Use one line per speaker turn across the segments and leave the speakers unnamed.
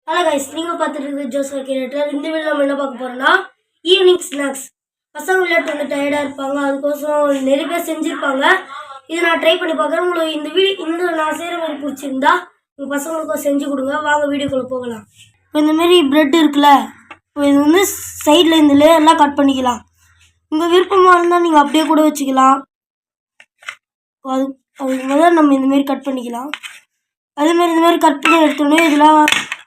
Hello guys, நீங்கள் பார்த்துட்டு இருக்குது ஜோசப் கிரியேட்டர். இந்த வீடியோ நம்ம என்ன பார்க்க போகிறோம்னா ஈவினிங் ஸ்நாக்ஸ். பசங்க விளையாட்டு வந்து டயர்டாக இருப்பாங்க, அதுக்கோசரம் நிறைய பேர் செஞ்சுருப்பாங்க. இதை நான் ட்ரை பண்ணி பார்க்குறேன். உங்களுக்கு இந்த நான் செய்கிற மாதிரி பிடிச்சிருந்தா உங்கள் பசங்களுக்கும் செஞ்சு கொடுங்க. வாங்க வீடியோக்குள்ளே போகலாம். இப்போ இந்தமாரி ப்ரெட் இருக்குல்ல, இப்போ இது வந்து சைடில் இந்த லேயர்லாம் கட் பண்ணிக்கலாம். உங்கள் விருப்பமாக இருந்தால் நீங்கள் அப்படியே கூட வச்சுக்கலாம். அதுக்கு முதல்ல நம்ம இந்தமாரி கட் பண்ணிக்கலாம். அதேமாரி இந்தமாரி கட் பண்ணி எடுத்தோடனே இதெல்லாம்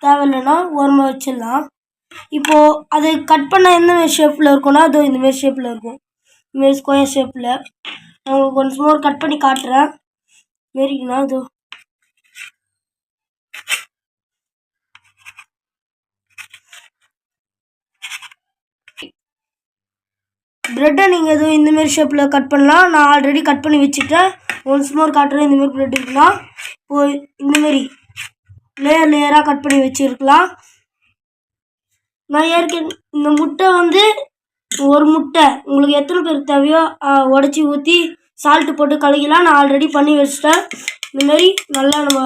தேவையில்லைன்னா ஓரமாக வச்சிடலாம். இப்போது அது கட் பண்ண எந்த மாரி ஷேப்பில் இருக்கும்னா அதோ இந்தமாரி ஷேப்பில் இருக்கும். இந்தமாரி ஸ்கொயர் ஷேப்பில் நான் உங்களுக்கு ஒன்ஸ் மோர் கட் பண்ணி காட்டுறேன். மாரிங்கண்ணா அதோ ப்ரெட்டை நீங்கள் எதுவும் இந்தமாரி ஷேப்பில் கட் பண்ணலாம். நான் ஆல்ரெடி கட் பண்ணி வச்சுட்டேன். ஒன்ஸ் மோர் காட்டுறேன். இந்தமாரி ப்ரெட் இருக்குன்னா இப்போது இந்தமாரி லேயராக கட் பண்ணி வச்சுருக்கலாம். நான் இந்த முட்டை வந்து ஒரு முட்டை உங்களுக்கு எத்தனை பேருக்கு தேவையோ உடச்சி ஊற்றி சால்ட்டு போட்டு கலக்கலாம். நான் ஆல்ரெடி பண்ணி வச்சுட்டேன். இந்தமாரி நல்லா நம்ம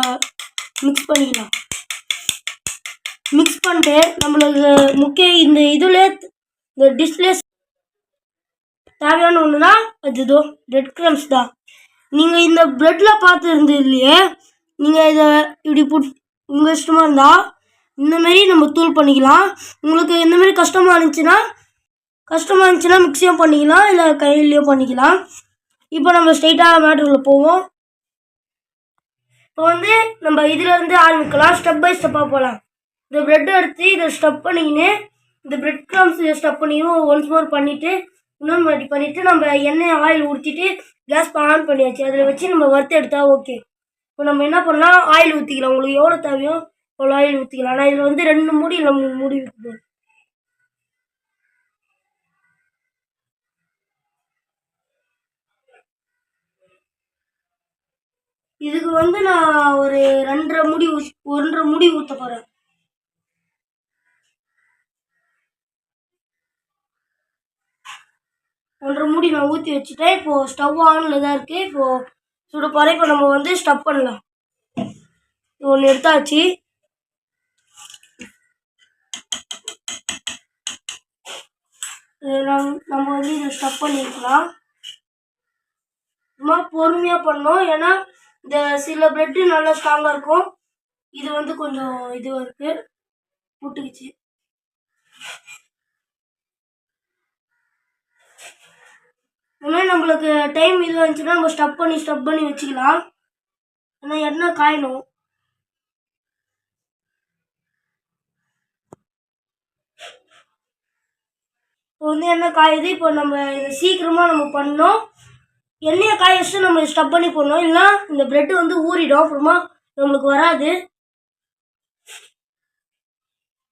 மிக்ஸ் பண்ணிக்கலாம். மிக்ஸ் பண்ணிட்டு நம்மளுக்கு இந்த இதில் இந்த டிஷ்லேயே தேவையான ஒன்றுனா அது ரெட் க்ரம்ஸ் தான். நீங்கள் இந்த ப்ரெட்டில் பார்த்து இருந்தது இல்லையே, நீங்கள் இதை இப்படி உங்கள் இஷ்டமாக இருந்தால் இந்தமாரி நம்ம தூள் பண்ணிக்கலாம். உங்களுக்கு இந்தமாரி கஷ்டமாக இருந்துச்சுன்னா மிக்ஸியும் பண்ணிக்கலாம், இல்லை கையிலையும் பண்ணிக்கலாம். இப்போ நம்ம ஸ்ட்ரைட்டாக மேட்டருக்குள்ள போவோம். இப்போ வந்து நம்ம இதிலேருந்து ஆரம்பிக்கலாம். ஸ்டெப் பை ஸ்டெப்பாக போகலாம். இந்த ப்ரெட்டை எடுத்து இதை ஸ்டப் பண்ணிக்கின்னு இந்த ப்ரெட் க்ரம்ஸ் இதை ஸ்டப் பண்ணிக்கணும். ஒன்ஸ் மோர் பண்ணிவிட்டு இன்னொன்று மாதிரி பண்ணிவிட்டு நம்ம எண்ணெய் ஆயில் ஊற்றிட்டு கேஸ் ஆன் பண்ணியாச்சு. அதில் வச்சு நம்ம வறுத்து எடுத்தால் ஓகே. இப்போ நம்ம என்ன பண்ணலாம், ஆயில் ஊற்றிக்கலாம். உங்களுக்கு எவ்வளோ தேவையோ அவ்வளோ ஆயில் ஊற்றிக்கலாம். ஆனால் இதில் வந்து 2 மூடி இல்லை 3 மூடி ஊற்றுவோம். இதுக்கு வந்து நான் ஒரு 1.5 மூடி ஊற்ற போகிறேன். ஒன்றரை மூடி நான் ஊற்றி வச்சுட்டேன். இப்போது ஸ்டவ் ஆனில் தான் இருக்குது. இப்போது சுட போகிறேன். இப்போ நம்ம வந்து ஸ்டப் பண்ணலாம். ஒன்று எடுத்தாச்சு. நம்ம வந்து இதை ஸ்டப் பண்ணிக்கலாம். சும்மா பொறுமையாக பண்ணோம். ஏன்னா இந்த சில ப்ரெட்டு நல்லா ஸ்ட்ராங்காக இருக்கும். இது வந்து கொஞ்சம் இதுவாக இருக்குது, புட்டுக்குச்சு. இனிமேல் நம்மளுக்கு டைம் இது வந்துச்சுன்னா நம்ம ஸ்டப் பண்ணி வச்சுக்கலாம். ஆனால் எண்ணெய் காயணும். இப்போ வந்து எண்ணெய் காயுது. இப்போ நம்ம இதை சீக்கிரமாக நம்ம பண்ணோம். எண்ணெயை காய வச்சுட்டு நம்ம ஸ்டப் பண்ணி போடணும். இல்லைன்னா இந்த ப்ரெட்டு வந்து ஊறிடும், அப்புறமா நம்மளுக்கு வராது.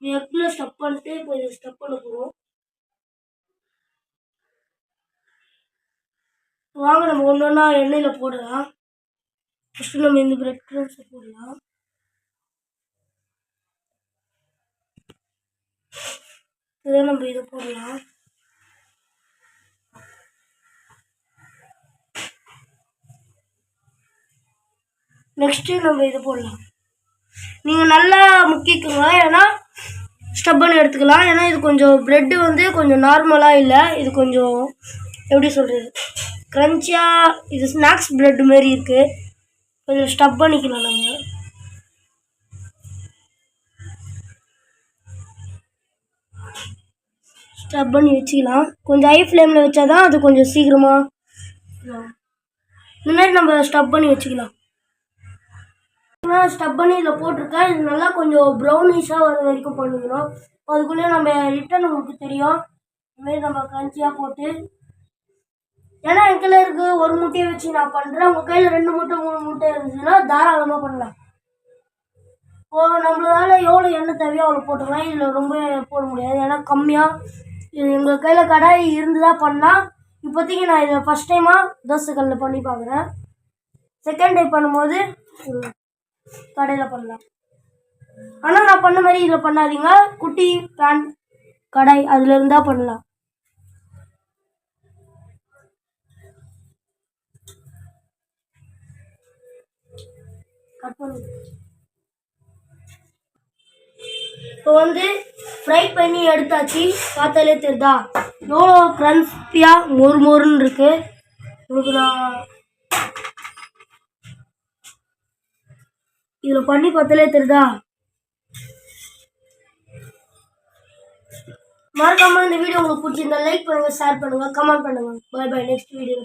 எக்கில் ஸ்டப் பண்ணிட்டு இப்போ இதை ஸ்டப் பண்ண போகிறோம். வாங்க நம்ம ஒன்று ஒன்றா எண்ணெயில் போடலாம். ஃபஸ்ட்டு நம்ம இந்த ப்ரெட் க்ரம்ஸை போடலாம். இதை நம்ம இதை போடலாம். நெக்ஸ்ட்டு நம்ம இது போடலாம். நீங்கள் நல்லா முக்கிக்குங்க, ஏன்னா ஸ்டப் பண்ணி எடுத்துக்கலாம். ஏன்னா இது கொஞ்சம் ப்ரெட்டு வந்து கொஞ்சம் நார்மலாக இல்லை, இது கொஞ்சம் எப்படி சொல்கிறது, க்ரன்ச்சியாக, இது ஸ்நாக்ஸ் ப்ரெட்டு மாரி இருக்குது. கொஞ்சம் ஸ்டப் பண்ணிக்கலாம். நம்ம ஸ்டப் பண்ணி வச்சுக்கலாம். கொஞ்சம் ஹை ஃப்ளேமில் வச்சா தான் அது கொஞ்சம் சீக்கிரமாக. இந்த மாதிரி நம்ம ஸ்டப் பண்ணி வச்சுக்கலாம். ஸ்டப் பண்ணி இதில் போட்டிருக்கேன். இது நல்லா கொஞ்சம் ப்ரௌனிஷாக வர வரைக்கும் பண்ணிக்கணும். அதுக்குள்ளேயே நம்ம ரிட்டன் உங்களுக்கு தெரியும். இதுமாரி நம்ம க்ரன்ச்சியாக போட்டு, ஏன்னா என் கையில் இருக்குது ஒரு முட்டையை வச்சு நான் பண்ணுறேன். உங்கள் கையில் 2 மூட்டை 3 மூட்டை இருந்துச்சுன்னா தாராளமாக பண்ணலாம். நம்மளால எவ்வளோ எண்ணெய் தேவையோ அவ்வளோ போட்டுக்கலாம். இதில் ரொம்ப போட முடியாது, ஏன்னா கம்மியாக. இது எங்கள் கையில் கடாய் இருந்து தான் பண்ணால். இப்போதைக்கு நான் இதை ஃபஸ்ட் டைமாக தோசைக்கல்லில் பண்ணி பார்க்குறேன். செகண்ட் டைம் பண்ணும்போது கடையில் பண்ணலாம். ஆனால் நான் பண்ண மாதிரி இதில் பண்ணாதீங்க. குட்டி பேன் கடாய் அதில் இருந்தால் பண்ணலாம். கட் பண்ணி இப்போ வந்து ஃப்ரை பண்ணி எடுத்தாச்சு. பார்த்தாலே தெரியுதா எவ்வளோ க்ரன்ச்சியாக மொறு மொறுன்னு இருக்கு. உங்களுக்கு நான் இதில் பண்ணி பார்த்தாலே தெரியுதா. மறக்காம இந்த வீடியோ உங்களுக்கு பிடிச்சிருந்தா லைக் பண்ணுங்க, ஷேர் பண்ணுங்க, கமெண்ட் பண்ணுங்க. Bye bye. Next video.